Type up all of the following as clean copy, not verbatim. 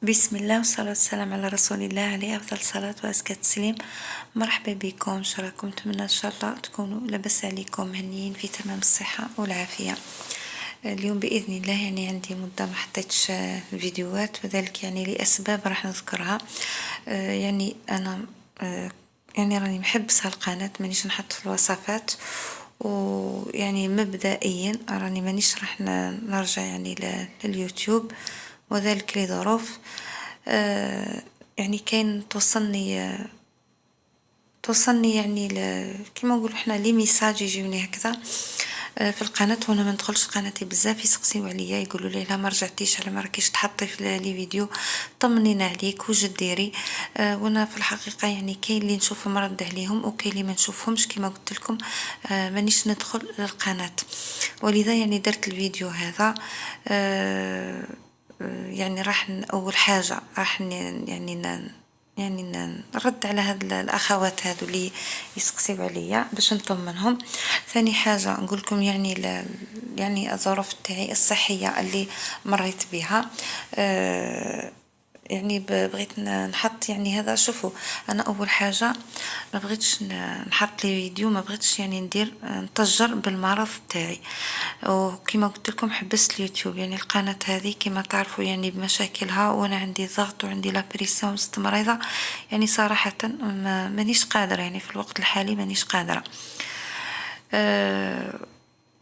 بسم الله والصلاة والسلام على رسول الله عليه أفضل الصلاة وأزكى التسليم. مرحبا بكم، شراكم، نتمنى إن شاء الله تكونوا لاباس عليكم، هنيين في تمام الصحة والعافية. اليوم بإذن الله يعني عندي مدة ما حطيتش الفيديوهات، وذلك يعني لأسباب راح نذكرها. يعني أنا يعني راني محبسة القناة، مانيش نحط في الوصفات، ويعني مبدئيا راني مانيش راح نرجع يعني لليوتيوب، وذلك لظروف. يعني كاين توصلني يعني كيما نقولوا احنا لي ميساج يجوني هكذا في القناه، وانا ما ندخلش قناتي بزاف، يسقسيو عليا يقولوا لي لا ما رجعتيش، على ما راكيش تحطي في لي فيديو، طمنينا عليك وش ديري. وانا في الحقيقه يعني كاين اللي نشوفهم مرد عليهم، وكاين اللي ما نشوفهمش كيما قلت لكم. مانيش ندخل للقناه، ولذا يعني درت الفيديو هذا. يعني راح اول حاجه راح يعني نرد على هاد الاخوات هادو اللي يسقسيو عليا باش نطمنهم. ثاني حاجه نقول لكم يعني الظروف تاعي الصحيه اللي مريت بها. يعني بغيت نحط يعني هذا. شوفوا، انا اول حاجه ما بغيتش نحط لي فيديو، ما بغيتش يعني ندير نتجر بالمرض تاعي، وكما قلت لكم حبست اليوتيوب. يعني القناه هذه كما تعرفوا يعني بمشاكلها، وانا عندي ضغط وعندي لابريسيون مستمرضه، يعني صراحه مانيش قادره، يعني في الوقت الحالي مانيش قادره.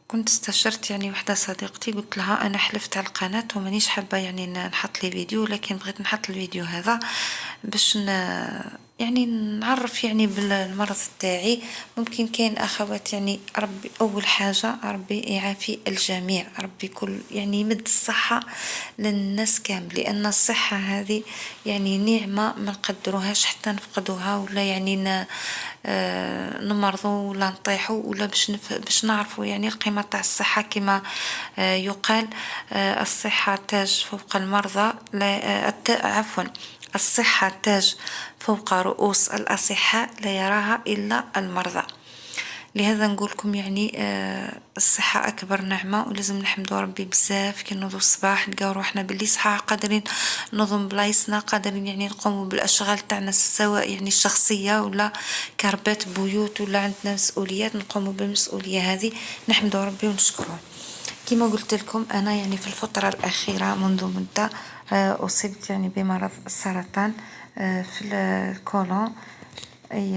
كنت استشرت يعني وحده صديقتي، قلت لها انا حلفت على القناه ومانيش حابه يعني نحط لي فيديو، لكن بغيت نحط الفيديو هذا باش يعني نعرف يعني بالمرض تاعي. ممكن كاين اخوات، يعني ربي اول حاجه ربي يعافي الجميع، ربي كل يعني يمد الصحه للناس كامل، لان الصحه هذه يعني نعمه ما نقدروهاش حتى نفقدوها، ولا يعني نمرضوا ولا نطيحوا، ولا باش نعرفوا يعني القيمة تاع الصحة. كما يقال الصحة تاج فوق المرضى، لا عفوا، الصحة تاج فوق رؤوس الأصحاء، لا يراها إلا المرضى. لهذا نقولكم يعني الصحة أكبر نعمة، ولازم نحمدو ربي بزاف. كي نوضو الصباح نلقاو روحنا باللي صحاح، قادرين ننظم بلايصنا، قادرين يعني نقوموا بالأشغال تاعنا، سواء يعني الشخصية ولا كربات بيوت، ولا عندنا مسؤوليات نقوموا بالمسؤولية هذه. نحمدو ربي ونشكروه. كما قلت لكم أنا يعني في الفترة الأخيرة منذ مدة أصبت يعني بمرض السرطان في الكولون، أي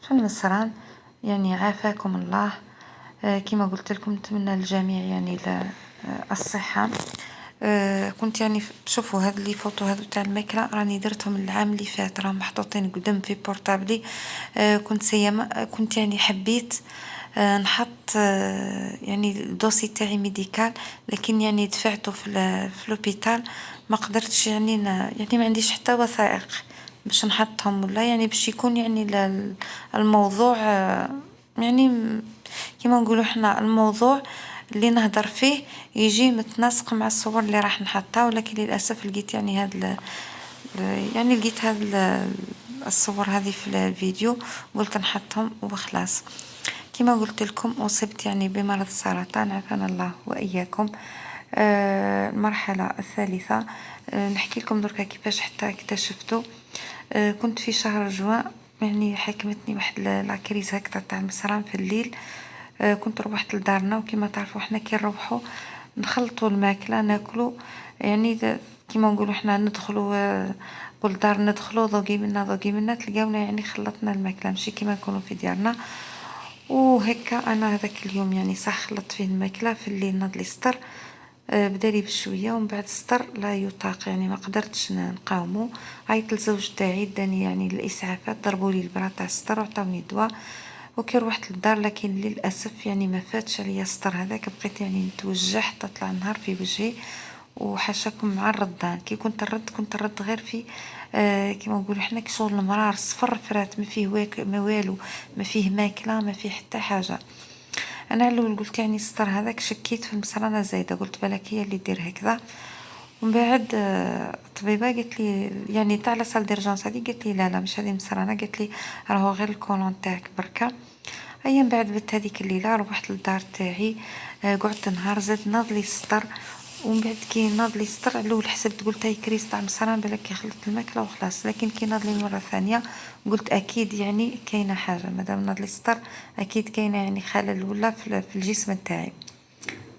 في المصران. يعني عافاكم الله. كما قلت لكم نتمنى للجميع يعني الصحة. كنت يعني شوفوا هاد لي فوتو هادو تاع الماكله راني درتهم العام اللي فات، راهم محطوطين قدام في بورطابلي. كنت يعني حبيت نحط يعني الدوسي تاعي ميديكال، لكن يعني دفعته في لوبيتال، ما قدرتش يعني يعني ما عنديش حتى وثائق باش نحطهم، ولا يعني باش يكون يعني الموضوع يعني كما نقولوا احنا الموضوع اللي نهدر فيه يجي متناسق مع الصور اللي راح نحطها. ولكن للاسف لقيت يعني يعني لقيت الصور هذه في الفيديو، قلت نحطهم وخلاص. كما قلت لكم أصبت يعني بمرض السرطان، عافانا الله وإياكم. المرحلة الثالثة. نحكي لكم دركا كيفاش حتى اكتشفته. كنت في شهر جوان، يعني حكمتني واحد لاكريز هكذا تاع المصران في الليل. كنت روحت لدارنا، وكما تعرفوا حنا كي نروحوا نخلطوا الماكله ناكلوا، يعني كيما نقولوا حنا ندخلوا كل دار ندخلوا ذوقي منا تلقاونا يعني خلطنا الماكله، ماشي كيما نكونوا في ديارنا. وهكا انا هذاك اليوم يعني صح خلطت فيه الماكله في الليل، نض لي سطر. بدالي بشويه، ومن بعد سطر لا يطاق، يعني ما قدرتش نقاومه. عيطت للزوج تاعي، داني يعني الاسعافات، ضربوا لي البرا تاع السطر وعطاوني الدواء. وكي روحت للدار، لكن للاسف يعني ما فاتش عليا السطر هذاك، بقيت يعني نتوجع حتى طلع النهار في وجهي. وحاشاكم مع الردان، كي كنت نرد غير في كيما نقولوا حنا كي شغل المرار صفر فرات، ما فيه ما والو، ما فيه ماكله، ما فيه حتى حاجه. انا الاول قلت يعني السطر هذاك شكيت في المصرانه زايده، قلت بالك هي اللي دير هكذا. ومن بعد الطبيبه قالت لي يعني تاع لا سال ديرجونس هذه، قالت لي لا مش هذه مصرانه، قالت لي راهو غير الكولون تاعك بركه. ايام بعد بت هذيك الليله روحت للدار تاعي، قعدت نهار زاد ناض لي السطر، ومن بعد كي ناض لي سطر على الاول حسبت قلت هاي كريس تاع مصران بالك خلطت الماكله وخلاص، لكن كي ناض لي المره الثانيه قلت اكيد يعني كاينه حاجه، مادام ناض لي سطر اكيد كاينه يعني خلل ولا في الجسم نتاعي.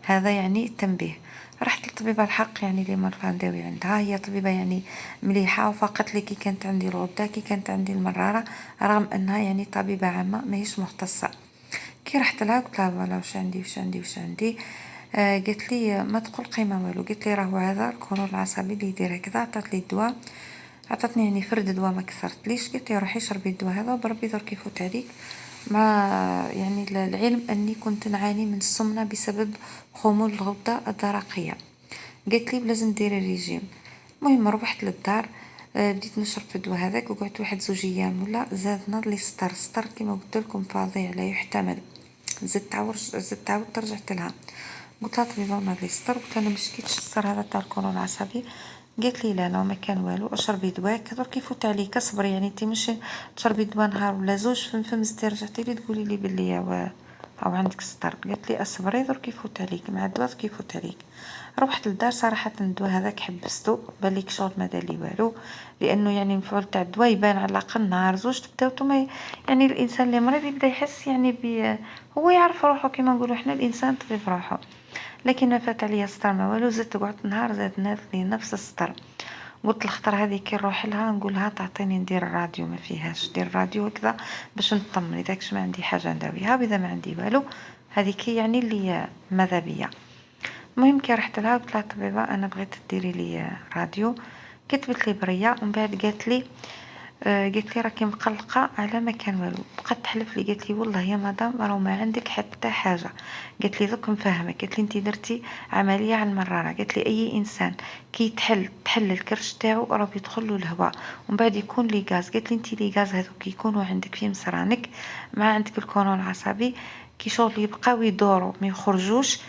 هذا يعني تنبيه. رحت للطبيبه الحق يعني اللي مرة نداوي عندها، هي طبيبه يعني مليحه، وفقط لي كي كانت عندي الغده كي كانت عندي المراره، رغم انها يعني طبيبه عامه ماهيش مختصه. كي رحت لها قلت لها فوالا واش عندي قالت لي ما تقول قيمه والو، قالت لي راهو هذا الكونول العصبي اللي يدير هكذا. عطات لي الدواء، عطاتني يعني فرد دواء ما كثرتليش، قالت لي روحي شربي الدواء هذا وبربي درك يفوت عليك، مع يعني العلم اني كنت نعاني من السمنه بسبب خمول الغده الدرقيه. قالت لي لازم ديري ريجيم. المهم روحت للدار، بديت نشرب في الدواء هذاك وقعدت واحد 2 ايام ولا زاد ناض لي ستر كيما قلت لكم فظيع لا يحتمل. زدت رجعت لها قلت لها طبيبه ناض لي ستر، قلت انا مشكيتش الستر هذا تاع القولون العصبي. قالت لي لا ما كان والو، اشربي دواك درك يفوت عليك، اصبري يعني انت مش تشربي دواء نهار ولا زوج فم زدتي رجعتي لي تقولي لي بلي او عندك ستر. قالت لي اصبري درك يفوت عليك مع الدواء درك يفوت عليك. روحت للدار صراحه الدواء هذاك حبستو، بالك شغل ما دار لي والو، لانه يعني المفعول تاع الدواء يبان على الاقل نهار زوج تبداو يعني الانسان اللي مريض يبدا يحس يعني هو يعرف روحه كما نقولوا احنا الانسان طبيب روحه. لكن ما فات عليا السطر ما والو، زدت قعدت نهار زاد ناضلي نفس السطر. قلت الخطر هذه كي نروح لها نقولها تعطيني ندير الراديو، ما فيهاش دير الراديو هكذا باش نطمن اذا ما عندي حاجه نداويها، واذا ما عندي والو هذيك يعني اللي ماذا بيا. المهم كي رحت لها قلت لها طبيبه انا بغيت ديري لي راديو، كتبت لي بريه ومن بعد قالت لي راكي مقلقه على ما كان والو، بقات تحلف لي قالت لي والله يا مدام راه ما عندك حتى حاجه. قالت لي دوك نفهمك، قالت لي انت درتي عمليه على المراره، قالت لي اي انسان كي تحل الكرش تاعو راه بيدخل له الهواء ومن بعد يكون لي غاز. قالت لي انت لي غاز هذوك يكونوا عندك في مصرانك مع عندك القولون العصبي كي شغل يبقاو يدوروا ما يخرجوش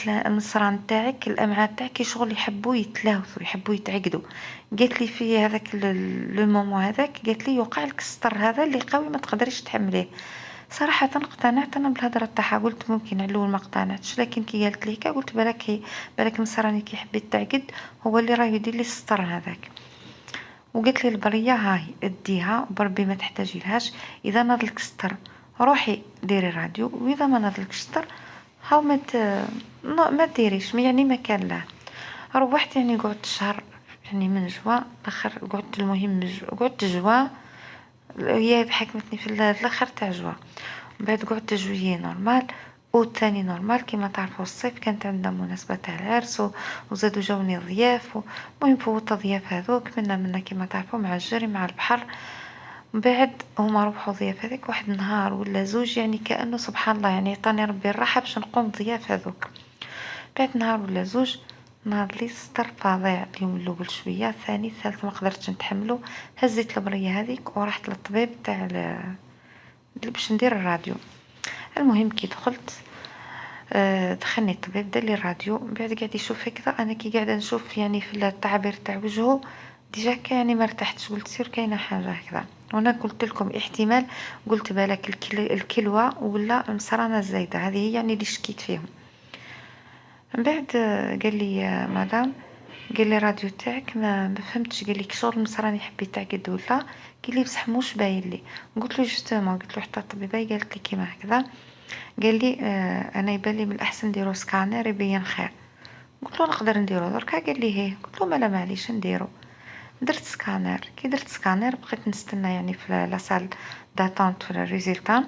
المصران تاعك الامعاء تاعك شغل يحبوا يتلاوثوا يحبوا يتعقدوا. قالت لي في هذاك لو مومون هذاك قالت لي يوقع لك السطر هذا اللي قوي ما تقدريش تحمليه. صراحه اقتنعت انا بالهضره تاعها، قلت ممكن على الاول ما اقتنعتش، لكن كي قالت لي قلت بالك مصراني كي يحب يتعقد هو اللي راه يدير لي السطر هذاك. وقالت لي البريه هاي اديها بربي ما تحتاجي لهاش، اذا ناضلك السطر روحي ديري راديو، واذا ما ناضلكش السطر هاو ما ديريش يعني ما كان له. روحت يعني قعدت شهر يعني من جوا الاخر قعدت المهم قعدت جوا، هي حكمتني في الاخر تاع جوا. من بعد قعدت جويي نورمال والثاني نورمال. كما تعرفوا الصيف كانت عندنا مناسبة تاع العرس وزادوا جاوني ضياف المهم فوت ضياف هذوك منا كما تعرفوا مع الجري مع البحر. من بعد هما روحوا ضياف هذيك واحد نهار ولا زوج يعني كأنه سبحان الله يعني عطاني ربي الراحة باش نقوم ضياف هذوك. بعد نهار ولا زوج نهار لي ستر فظيع، اليوم الاول شويه الثاني الثالث ما قدرتش نتحمله، هزيت البريه هذيك ورحت للطبيب تاع اللي باش ندير الراديو. المهم كي دخلت دخلني الطبيب دار لي الراديو، بعد قاعد يشوف هكذا انا كي قاعده نشوف يعني في التعبير تاع وجهه ديجا يعني ما ارتحتش، قلت سير كاينه حاجه هكذا. وانا قلت لكم احتمال، قلت بالك الكلوه ولا مسرانه الزايده، هذه هي يعني اللي شكيت فيهم. من بعد قال لي يا مدام، قال لي الراديو تاعك ما فهمتش، قال لي كشغل المصراني يحب يتعقد ولا، قال لي بصح موش باين لي. قلت له جوستومون، قلت له حتى الطبيبه قالت لي كيما هكذا. قال لي انا يبان لي من الاحسن نديرو سكانر يبين خير. قلت له نقدر نديرو دركا، قال لي هيه. قلت له مالا معليش نديرو. درت سكانر، كي درت سكانر بقيت نستنى يعني في لاصال داتونت في الريزلتا.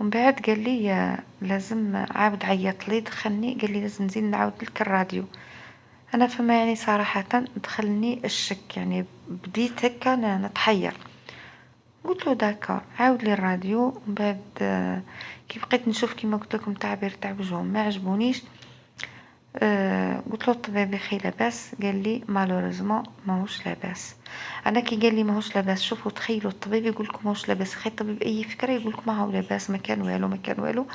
ومن بعد قال لي لازم عاود عيط لي دخلني، قال لي لازم نزيد نعاود لك الراديو. انا فما يعني صراحه دخلني الشك يعني بديت هكا نتحير. قلت له داكور عاود لي الراديو. ومن بعد كي بقيت نشوف كيما قلت لكم تعبير تاع وجههم ما عجبونيش. قلت له الطبيب يخي لاباس، قال لي مالوريزمون ماهوش لاباس. انا كي قال لي ماهوش لاباس، شوفوا تخيلوا الطبيب يقول لكم ماهوش لاباس، خي الطبيب اي فكره يقول لكم ما هو لاباس ما كان والو ما كان والو.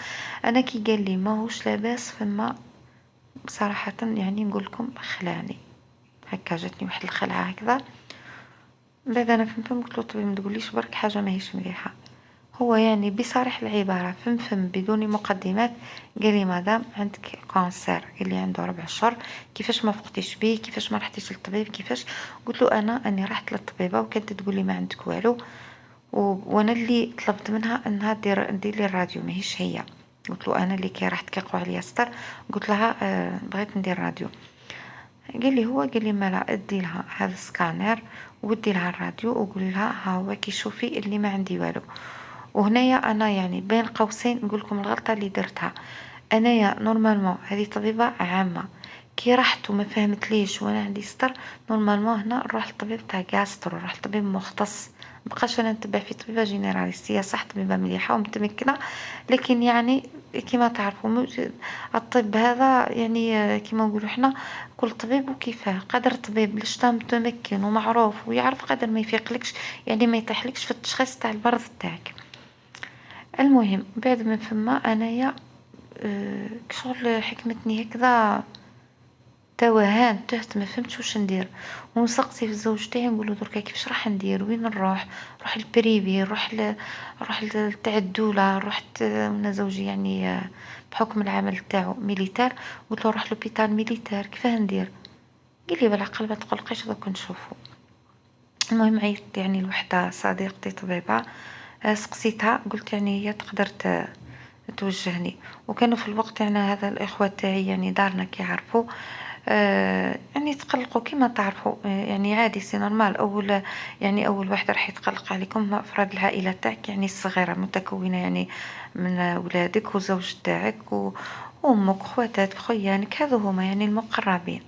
انا كي قال لي ماهوش لاباس فما صراحه يعني نقول لكم خلاني هكا، جاتني واحد الخلعه هكذا. بعد انا فهمت قلت له الطبيب ما تقوليش برك حاجه ماهيش مليحه. هو يعني بصريح العبارة فم بدون مقدمات قال لي مدام عندك كانسير اللي عنده 4 أشهر، كيفاش ما فقتيش بيه، كيفاش ما رحتيش للطبيب، كيفاش؟ قلت له أنا أني رحت للطبيبة وكانت تقول لي ما عندك والو، وانا اللي طلبت منها انها دير لي الراديو ماهيش هي. قلت له انا اللي كي رحت كيقوا عليا ستر قلت لها بغيت ندير راديو. قال لي مالا ادي لها هذا السكانر ودي لها الراديو وقولي لها ها هو كي شوفي اللي ما عندي والو. وهنايا انا يعني بين قوسين نقول لكم الغلطه اللي درتها. انايا نورمالمون هذه طبيبه عامه، كي رحت وما فهمت ليش وانا عندي ستر، نورمالمون هنا نروح لطبيب تاع غاسترو، نروح لطبيب مختص. مبقاش انا نتبع في طبيبه جينيراليست، هي صح طبيبه مليحه ومتمكنه، لكن يعني كما تعرفوا الطب هذا يعني كما نقولوا حنا كل طبيب وكيفاه. قدر طبيب لشتا متمكن ومعروف ويعرف قدر ما يفيقلكش، يعني ما يطيحلكش في التشخيص تاع المرض تاعك. المهم بعد من فما انايا كشغل حكمتني هكذا توهان، تهت ما فهمتش واش ندير. ونسقسي في الزوج تاعي نقول له دركا كيفاش راح ندير، وين نروح للبريفي، نروح تاع الدوله. رحت انا زوجي يعني بحكم العمل تاعو ميليتار، قلت له روح لوبيتال ميليتار كيفاه ندير. قال لي بالعقل ما تقلقيش دوك نشوفو. المهم عيطت يعني لوحده صديقتي طبيبه، سقسيتها قلت يعني هي تقدر توجهني. وكانوا في الوقت يعني هذا الاخوة تاعي يعني دارنا كيعرفوا يعني تقلقوا كما تعرفوا يعني عادي سي نورمال. يعني اول واحد راح يتقلق عليكم افراد العائله تاعك يعني الصغيره المتكونه يعني من ولادك وزوج تاعك وامك خواتاتك خيانك، هذو هما يعني المقربين.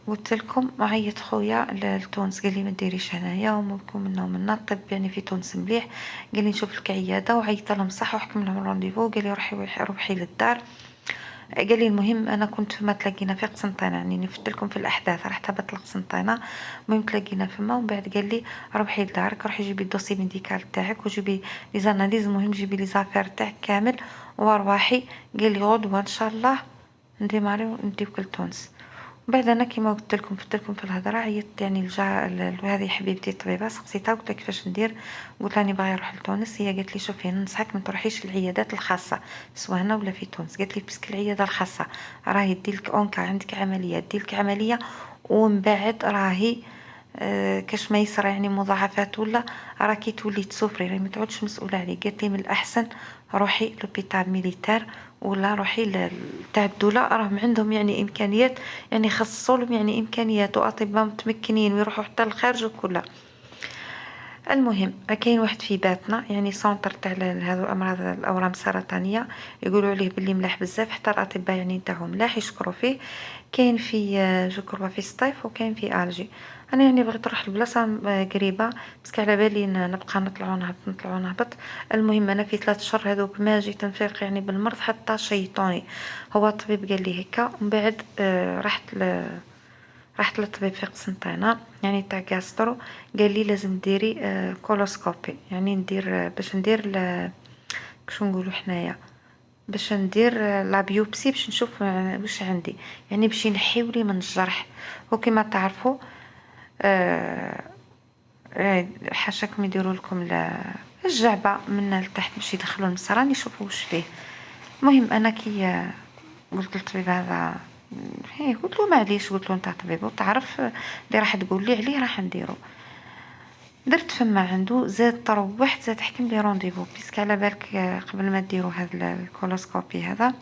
قلت لكم عيط خويا لتونس قال لي ما ديريش هنايا وممكن منا ومنا الطب يعني في تونس مليح. قال لي نشوف لك عياده وعيط لهم صح وحكم لهم رونديفو. قال لي روحي للدار. قال لي المهم انا كنت ما تلاقينا في قسنطينه، يعني نفت لكم في الاحداث رحت هبط لقسنطينه. المهم تلاقينا فما ومن بعد قال لي روحي لدارك، روحي جيبي الدوسي ميديكال تاعك وجيبي لي زاناليز، المهم جيبي لي زافير تاعك كامل وارواحي. قال لي غدوه ان شاء الله نديماري ونديوك لتونس. بعد انا كيما قلت لكم في الهضره عيطت يعني هذه حبيبتي الطبيبه سقسيتها قلت لها كيفاش ندير. قلت لها راني باغيه نروح لتونس. هي قالت لي شوفي ننصحك ما تروحيش للعيادات الخاصه سواء هنا ولا في تونس. قالت لي باسكو العياده الخاصه راهي ديرلك اونكا عندك عمليه ديرلك عمليه ومن بعد راهي كاش ما يصرى يعني مضاعفات ولا راكي تولي تسوفري راهي ما تعودش مسؤوله عليك. قالت لي من الاحسن روحي لوبيتال ميليتير ولا روحي تاع الدوله، راهم عندهم يعني امكانيات، يعني خصصوا لهم يعني امكانيات واطباء متمكنين ويروحوا حتى للخارج وكلها. المهم كاين واحد في باتنا يعني سونتر تاع هذو امراض الاورام السرطانيه، يقولوا عليه باللي ملاح بزاف حتى الاطباء يعني تاعهم ملاح يشكروا فيه. كاين في جو كروا في سطيف وكاين في الجي. انا يعني بغيت نروح لبلاصه قريبه باسكو على بالي نبقى نطلعوا نهبط. المهم انا في 3 شهور هذوك ما جيت نفيق يعني بالمرض حتى شيطوني. هو الطبيب قال لي هكا ومن بعد رحت للطبيب في قسنطينة يعني تاع غاسترو. قال لي لازم ديري كولوسكوبي، يعني ندير باش ندير كشو نقولوا حنايا باش ندير لا بيوبسي باش نشوف واش عندي، يعني باش ينحيولي من الجرح. وكما تعرفوا آه، حاشاكم يديروا لكم الجعبة من لتحت باش يدخلوا المصران يشوفوا واش فيه. المهم انا كي قلت للطبيب هذا هي قلت له معليش، قلت له نتاع طبيب وتعرف اللي راح تقول لي عليه راح نديرو. درت فما عنده زاد تروحت زاد حكم لي رونديفو بيسك على بالك قبل ما ديروا هذا الكولوسكوبي هذا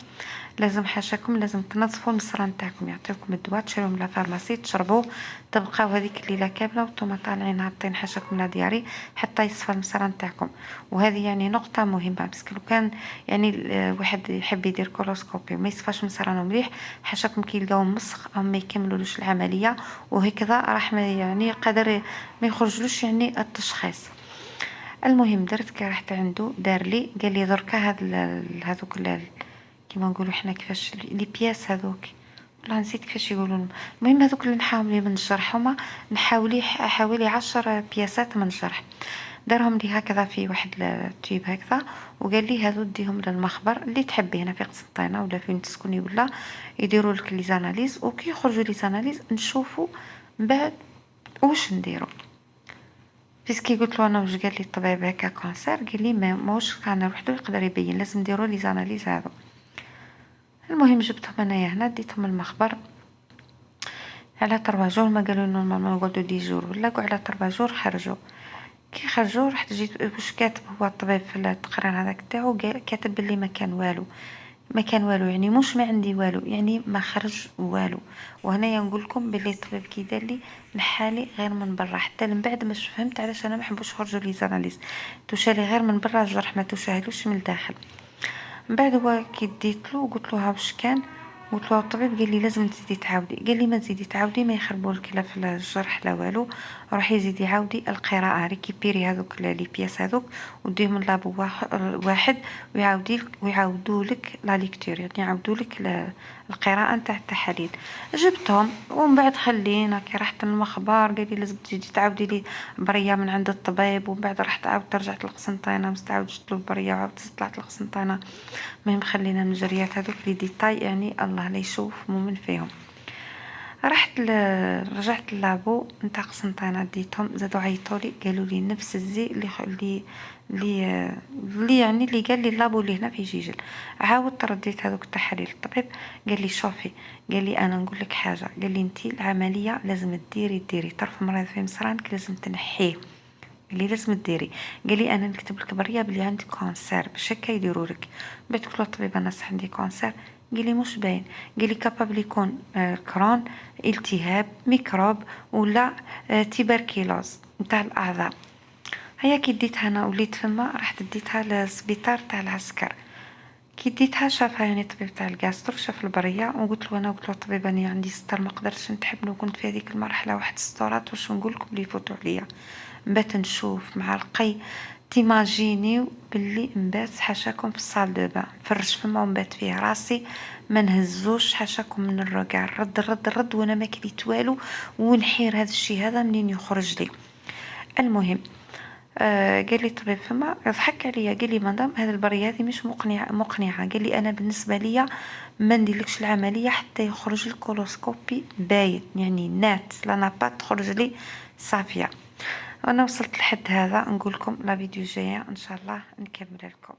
لازم حاشاكم لازم تنظفوا المصران تاعكم، يعطيوكم الدواء تشريوه من لافارماسي تشربوه تبقاو هذيك الليله كامله وانتم طالعين هابطين حاشاكم لا دياري حتى يصفى المصران تاعكم. وهذه يعني نقطه مهمه باسكو لو كان يعني واحد يحب يدير كولوسكوبي وما يصفاش مصرانه مليح حاشاكم كي يلقاو مسخ او ما يكملولوش العمليه وهكذا راح ما يعني قدر ما يخرجلوش يعني التشخيص. المهم درت كي رحت عنده دار لي قال لي دركا هذوك كيما نقولوا حنا كيفاش لي بياس هذوك والله نسيت كيفاش يقولوا لهم. المهم هذوك اللي نحاول من الجرح هما نحاولي حوالي 10 بياسات من الجرح. دارهم لي هكذا في واحد التيب هكذا وقال لي هذو ديهم للمخبر اللي تحبي هنا في قسنطينه ولا فين تسكني ولا يديروا لك لي زاناليز وكي يخرجوا لي زاناليز نشوفوا من بعد واش نديروا. بيسكي قلت له انا واش قال لي الطبيب هكا كونسير، قال لي ما ماهوش كان وحده يقدر يبين، لازم نديروا لي زاناليز هذو. المهم جبتهم انايا هنا، ديتهم المخبر على 3 جور، ما قالوا نورمالمون يقعدوا 10 جور ولا قعدوا على 3 جور خرجوا. كي خرجوا رحت جيت واش كاتب هو الطبيب في التقرير هذاك تاعو، كاتب بلي ما كان والو، ما كان والو يعني مش ما عندي والو، يعني ما خرج والو. وهنايا نقول لكم بلي الطبيب كي دار لي نحالي غير من برا، حتى من بعد مش فهمت علاش انا ما حبوش يخرجوا لي زاناليز، توشالي غير من برا الجرح ما توشاهلوش من الداخل. من بعد هو كي ديت له قلت له ها واش كان، قلت له الطبيب قال لي لازم تزيدي تعاودي، قال لي ما تزيدي تعاودي ما يخربولك لا في الجرح لا والو، روحي زيدي عاودي القراءه، ريكيبيري هذوك لي بياس هذوك وديهم لابو واحد ويعاودوا لك لا ليكتور، يعني يعاودوا لك القراءه نتاع التحاليل. جبتهم ومن بعد خلينا كي رحت المخبر قال لي لازم تزيدي تعاودي لي بريه من عند الطبيب، ومن بعد رحت عاودت رجعت للقسنطينه مستعاود جبت له بريه وعاودت طلعت للقسنطينه. المهم خلينا من الجريات هذوك لي ديتاي يعني الله لا يشوف مؤمن فيهم. رجعت للابو نتاع قسنطينه ديتهم، زادوا عيطولي قالوا لي نفس الزي اللي يعني اللي قال لي اللابو اللي هنا في جيجل. عاودت رديت هذوك التحاليل، الطبيب قال لي شوفي، قال لي انا نقول لك حاجه، قال لي انت العمليه لازم ديري طرف مريض في مصرانك لازم تنحيه، اللي لازم ديري. قال لي انا نكتب لك بريه بلي عندك كونسير باش هكا يديروا لك. بيت قلت له الطبيب انا صح عندي كونسير، قال لي مش باين، قال لي كابابل يكون كرون، التهاب ميكروب ولا تيبركيلوز نتاع الاعضاء. هيا كي ديتها انا وليت فما رحت ديتها للسبيطار تاع العسكر، كي ديتها شافها يعني الطبيب تاع الجاسترو شاف البريه وقلت له الطبيب انا عندي ستار ما قدرتش نتحمل، وكنت في هذيك المرحله واحد ستورات واش نقول لكم بلي يفوتوا عليا، نبات نشوف مع القي تيماجينيو باللي نبات حاشاكم في الصال دو بان فرش فما ونبات فيه راسي ما نهزوش حاشاكم من الرقع، رد وانا ما كليت والو ونحير هذا الشيء هذا منين يخرج لي. المهم قال لي الطبيب فما يضحك عليا، قال لي مدام هذه البريه هذه مش مقنعه، قال لي انا بالنسبه ليا ما نديرلكش العمليه حتى يخرج الكولوسكوبي باين يعني نات لا با تخرج لي صافيه. وانا وصلت لحد هذا، نقول لكم لا فيديو جايه ان شاء الله نكمل لكم.